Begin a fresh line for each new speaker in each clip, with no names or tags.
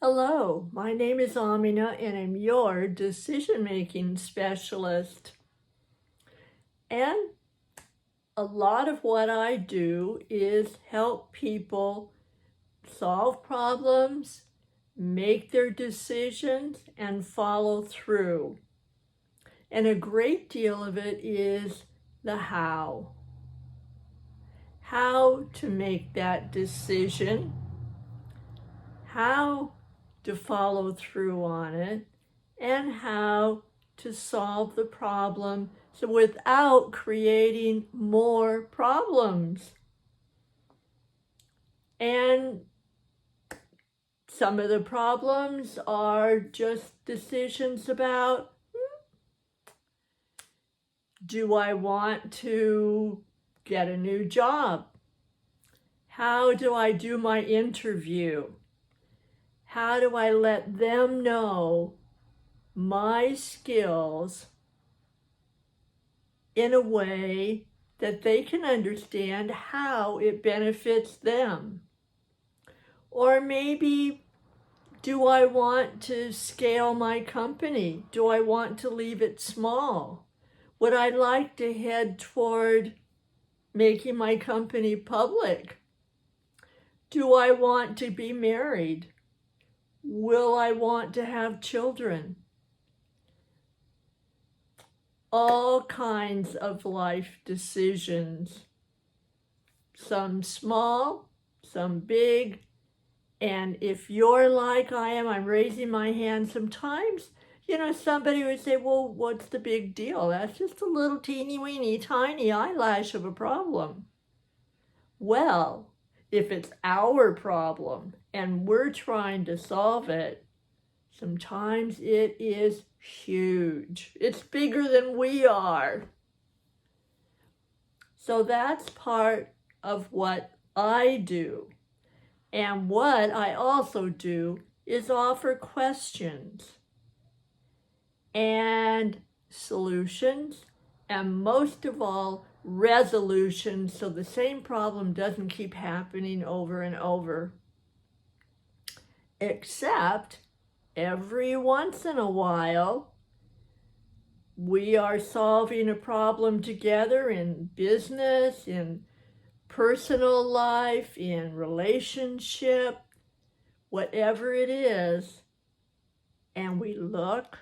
Hello, my name is Amina and I'm your decision-making specialist. And a lot of what I do is help people solve problems, make their decisions, and follow through. And a great deal of it is the how. How to make that decision, how to follow through on it, and how to solve the problem so without creating more problems. And some of the problems are just decisions about, do I want to get a new job? How do I do my interview? How do I let them know my skills in a way that they can understand how it benefits them? Or maybe, do I want to scale my company? Do I want to leave it small? Would I like to head toward making my company public? Do I want to be married? Will I want to have children? All kinds of life decisions, some small, some big. And if you're like I am, I'm raising my hand sometimes, somebody would say, well, what's the big deal? That's just a little teeny weeny tiny eyelash of a problem. Well, if it's our problem and we're trying to solve it, sometimes it is huge. It's bigger than we are. So that's part of what I do. And what I also do is offer questions and solutions, and most of all, resolutions, so the same problem doesn't keep happening over and over. Except every once in a while, we are solving a problem together in business, in personal life, in relationship, whatever it is, and we look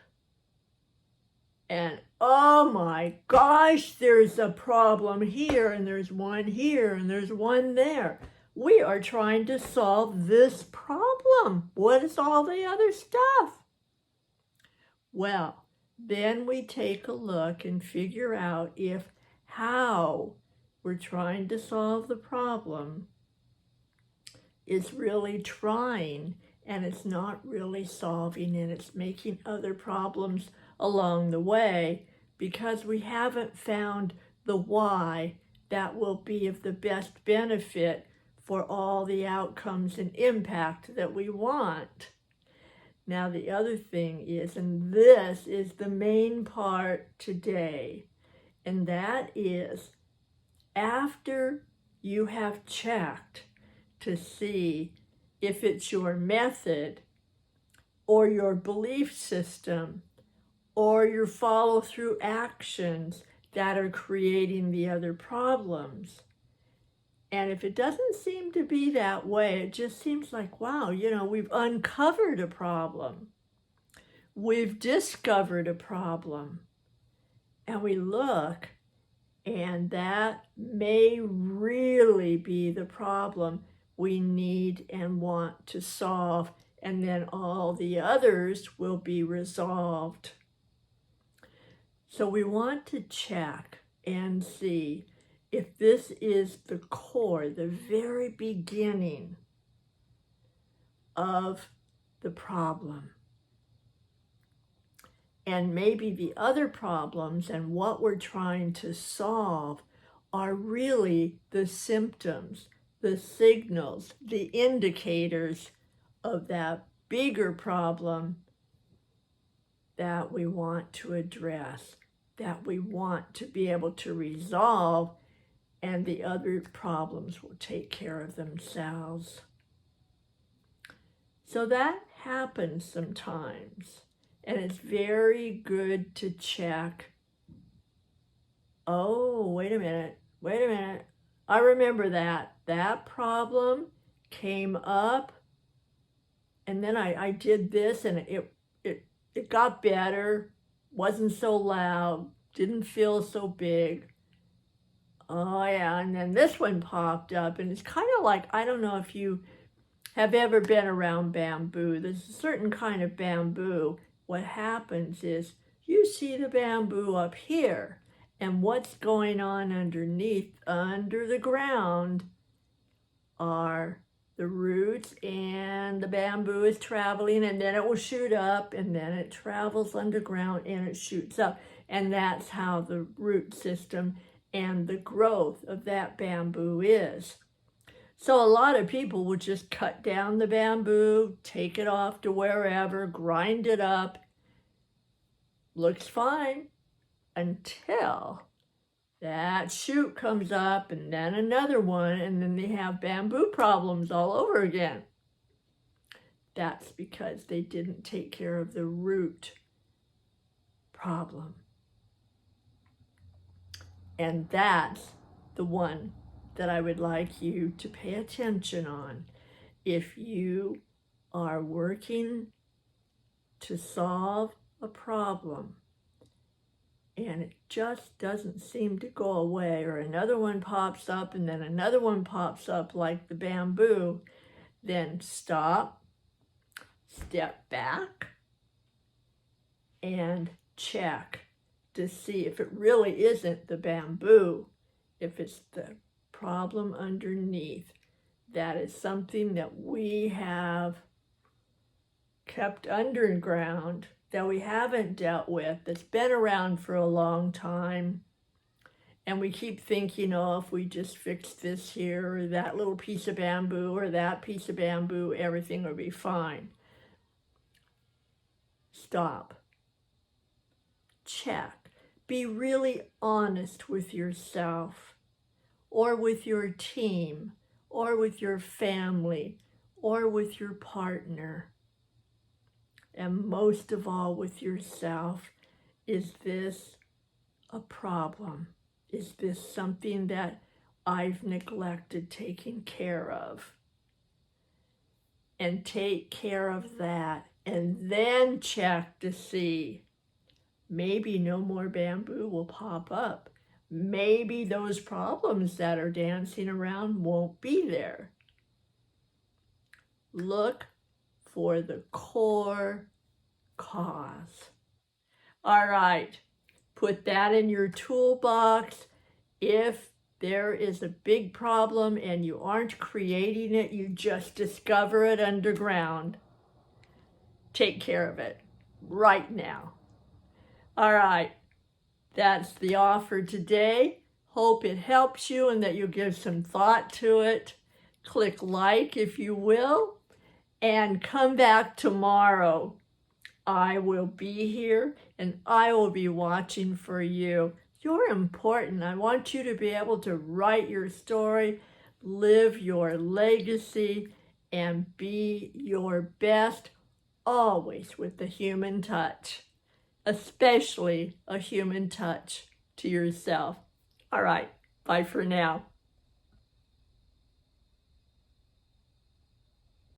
and, oh my gosh, there's a problem here, and there's one here, and there's one there. We are trying to solve this problem. What is all the other stuff? Well, then we take a look and figure out if how we're trying to solve the problem is really trying, and it's not really solving, and it's making other problems along the way because we haven't found the why that will be of the best benefit for all the outcomes and impact that we want. Now, the other thing is, and this is the main part today, and that is, after you have checked to see if it's your method or your belief system or your follow-through actions that are creating the other problems. And if it doesn't seem to be that way, it just seems like, wow, we've uncovered a problem. We've discovered a problem. And we look, and that may really be the problem we need and want to solve, and then all the others will be resolved. So we want to check and see if this is the core, the very beginning of the problem. And maybe the other problems and what we're trying to solve are really the symptoms, the signals, the indicators of that bigger problem that we want to address, that we want to be able to resolve, and the other problems will take care of themselves. So that happens sometimes. And it's very good to check. Oh, wait a minute. I remember that. That problem came up, and then I did this, and it got better, wasn't so loud, didn't feel so big. Oh yeah, and then this one popped up, and it's kind of like, I don't know if you have ever been around bamboo. There's a certain kind of bamboo. What happens is you see the bamboo up here, and what's going on underneath, under the ground, are the roots, and the bamboo is traveling, and then it will shoot up, and then it travels underground and it shoots up. And that's how the root system and the growth of that bamboo is. So a lot of people will just cut down the bamboo, take it off to wherever, grind it up. Looks fine until that shoot comes up, and then another one, and then they have bamboo problems all over again. That's because they didn't take care of the root problem. And that's the one that I would like you to pay attention on. If you are working to solve a problem and it just doesn't seem to go away, or another one pops up and then another one pops up like the bamboo, then stop, step back, and check to see if it really isn't the bamboo, if it's the problem underneath. That is something that we have kept underground, that we haven't dealt with, that's been around for a long time. And we keep thinking, oh, if we just fix this here, or that little piece of bamboo, or that piece of bamboo, everything will be fine. Stop. Check. Be really honest with yourself, or with your team, or with your family, or with your partner. And most of all with yourself. Is this a problem? Is this something that I've neglected taking care of? And take care of that, and then check to see, maybe no more bamboo will pop up. Maybe those problems that are dancing around won't be there. Look for the core cause. All right, put that in your toolbox. If there is a big problem and you aren't creating it, you just discover it underground. Take care of it right now. All right, that's the offer today. Hope it helps you and that you'll give some thought to it. Click like if you will, and come back tomorrow. I will be here and I will be watching for you. You're important. I want you to be able to write your story, live your legacy, and be your best, always with the human touch, especially a human touch to yourself. All right, bye for now.